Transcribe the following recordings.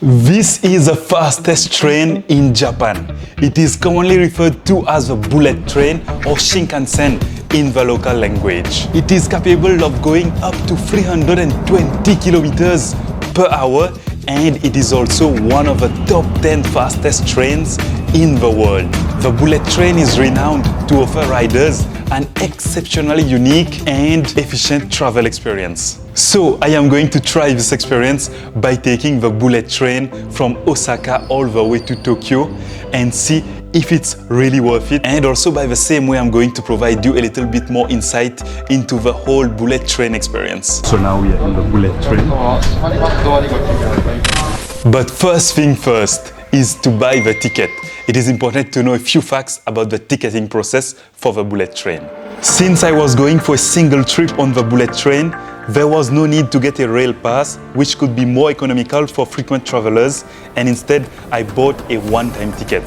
This is the fastest train in Japan. It is commonly referred to as a bullet train or Shinkansen in the local language. It is capable of going up to 320 kilometers per hour, and it is also one of the top 10 fastest trains in the world. The bullet train is renowned to offer riders an exceptionally unique and efficient travel experience. So I am going to try this experience by taking the bullet train from Osaka all the way to Tokyo and see if it's really worth it. And also by the same way, I'm going to provide you a little bit more insight into the whole bullet train experience. So now we are in the bullet train. But first thing first is to buy the ticket. It is important to know a few facts about the ticketing process for the bullet train. Since I was going for a single trip on the bullet train, there was no need to get a rail pass, which could be more economical for frequent travelers, and instead I bought a one-time ticket.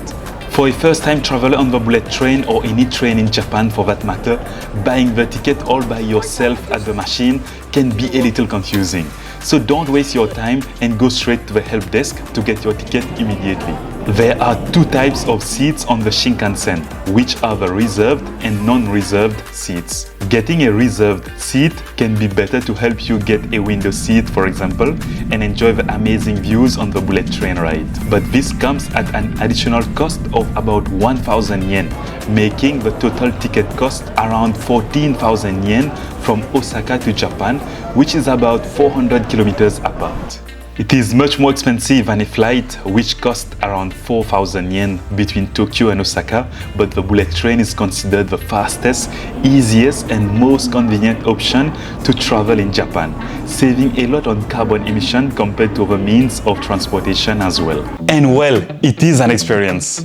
For a first-time traveler on the bullet train, or any train in Japan for that matter, buying the ticket all by yourself at the machine can be a little confusing. So don't waste your time and go straight to the help desk to get your ticket immediately. There are two types of seats on the Shinkansen, which are the reserved and non-reserved seats. Getting a reserved seat can be better to help you get a window seat, for example, and enjoy the amazing views on the bullet train ride. But this comes at an additional cost of about 1,000 yen, making the total ticket cost around 14,000 yen from Osaka to Japan, which is about 400 kilometers apart. It is much more expensive than a flight, which costs around 4,000 yen between Tokyo and Osaka, but the bullet train is considered the fastest, easiest and most convenient option to travel in Japan, saving a lot on carbon emission compared to other means of transportation as well. And well, it is an experience.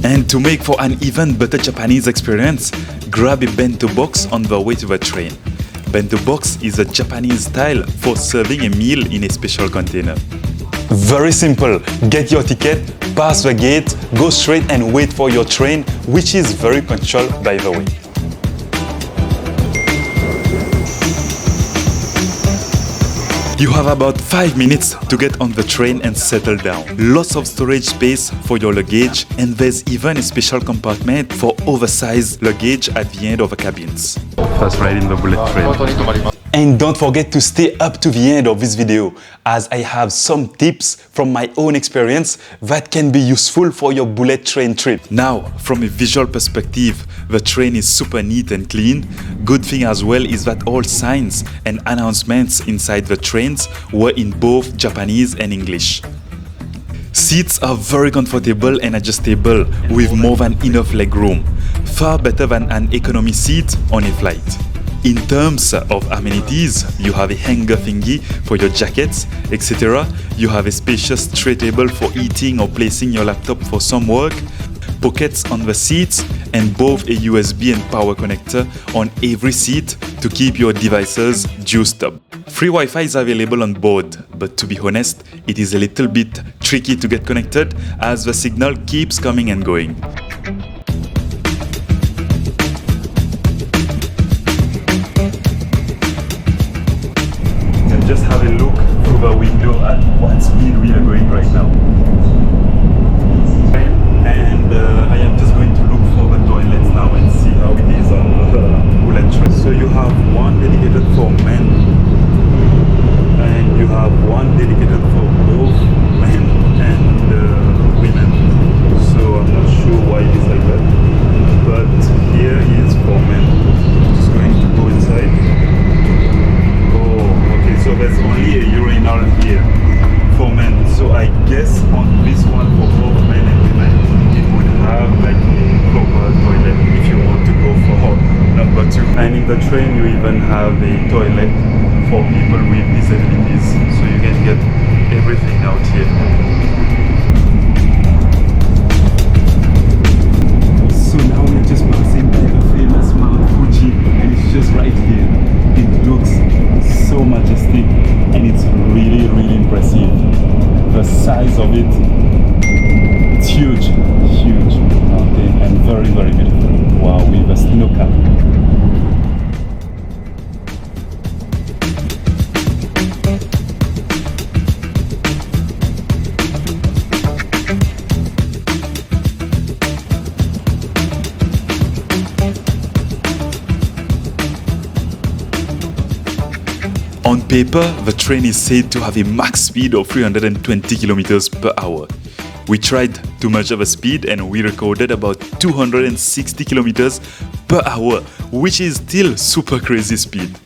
And to make for an even better Japanese experience, grab a bento box on the way to the train. Bento box is a Japanese style for serving a meal in a special container. Very simple. Get your ticket, pass the gate, go straight and wait for your train, which is very punctual by the way. You have about 5 minutes to get on the train and settle down. Lots of storage space for your luggage, and there's even a special compartment for oversized luggage at the end of the cabins. First ride in the bullet train. And don't forget to stay up to the end of this video, as I have some tips from my own experience that can be useful for your bullet train trip. Now, from a visual perspective, the train is super neat and clean. Good thing as well is that all signs and announcements inside the trains were in both Japanese and English. Seats are very comfortable and adjustable with more than enough leg room, far better than an economy seat on a flight. In terms of amenities, you have a hanger thingy for your jackets, etc. You have a spacious tray table for eating or placing your laptop for some work, pockets on the seats, and both a USB and power connector on every seat to keep your devices juiced up. Free Wi-Fi is available on board, but to be honest, it is a little bit tricky to get connected as the signal keeps coming and going. Just have a look through the window at what speed we are going right now. And I am just going to look for the toilets now and see how it is on the bullet train. So you have one dedicated for men, and you have one dedicated for both men and women. So I'm not sure why it is like that, but here is for men. I'm just going to go inside. So there's only a urinal here for men. So I guess on this one for both men and women, it would have like a proper toilet if you want to go for number 2. And in the train you even have a toilet for people with disabilities. So you can get everything out here. So now we're just passing by the famous Mount Fuji, and it's just right here. It looks so majestic, and it's really, really impressive. The size of it, it's huge, huge mountain, and very, very beautiful. Wow, with a snow cap. On paper, the train is said to have a max speed of 320 kilometers per hour. We tried to measure the speed and we recorded about 260 kilometers per hour, which is still super crazy speed.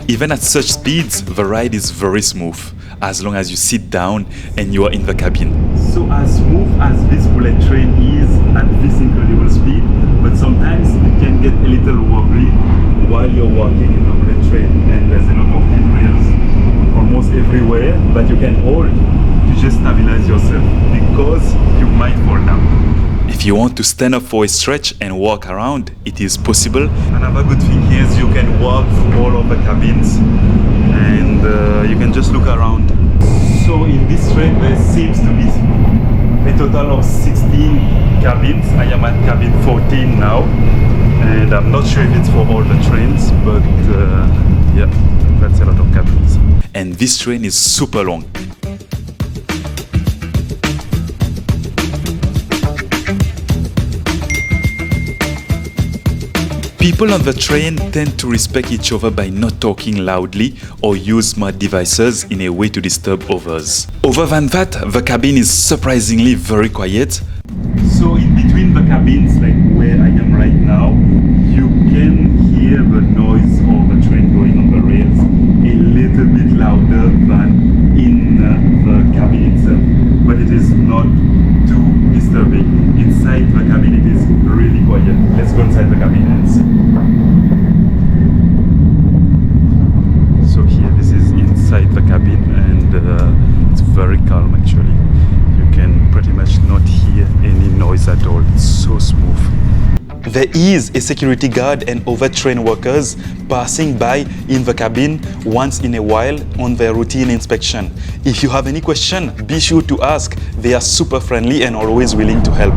Even at such speeds, the ride is very smooth, as long as you sit down and you are in the cabin. So as smooth as this bullet train is at this incredible speed, but sometimes it can get a little wobbly while you're walking in the bullet train, and there's a lot of handrails almost everywhere that you can hold to just stabilize yourself, because you might fall down. If you want to stand up for a stretch and walk around, it is possible. Another good thing here is you can walk through all of the cabins and you can just look around. So in this train there seems to be a total of 16 cabins. I am at cabin 14 now, and I'm not sure if it's for all the trains, but yeah, that's a lot of cabins. And this train is super long. People on the train tend to respect each other by not talking loudly or use smart devices in a way to disturb others. Other than that, the cabin is surprisingly very quiet. So in between the cabins, like where I am right now, you can hear the noise of the train going on the rails a little bit louder than in the cabin itself, but it is not too disturbing. Inside the cabin it is really quiet. Let's go inside the cabin and see. So here, this is inside the cabin, and it's very calm actually. You can pretty much not hear any noise at all. It's so smooth. There is a security guard and other train workers passing by in the cabin once in a while on their routine inspection. If you have any question, be sure to ask. They are super friendly and always willing to help.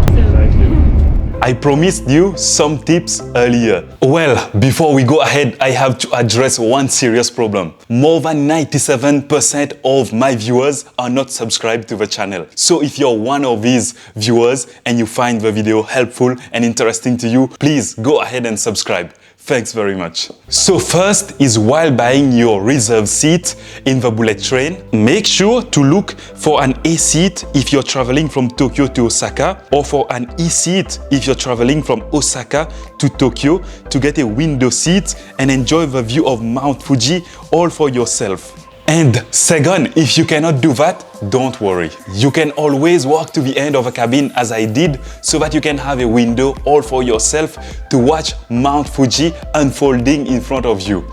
I promised you some tips earlier. Well, before we go ahead, I have to address one serious problem. More than 97% of my viewers are not subscribed to the channel. So if you're one of these viewers and you find the video helpful and interesting to you, please go ahead and subscribe. Thanks very much. So first is, while buying your reserved seat in the bullet train, make sure to look for an A seat if you're traveling from Tokyo to Osaka, or for an E seat if you're traveling from Osaka to Tokyo, to get a window seat and enjoy the view of Mount Fuji all for yourself. And second, if you cannot do that, don't worry. You can always walk to the end of a cabin as I did, so that you can have a window all for yourself to watch Mount Fuji unfolding in front of you.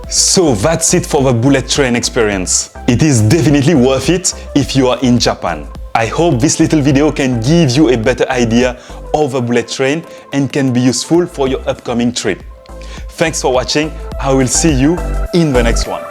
So that's it for the bullet train experience. It is definitely worth it if you are in Japan. I hope this little video can give you a better idea of the bullet train and can be useful for your upcoming trip. Thanks for watching. I will see you in the next one.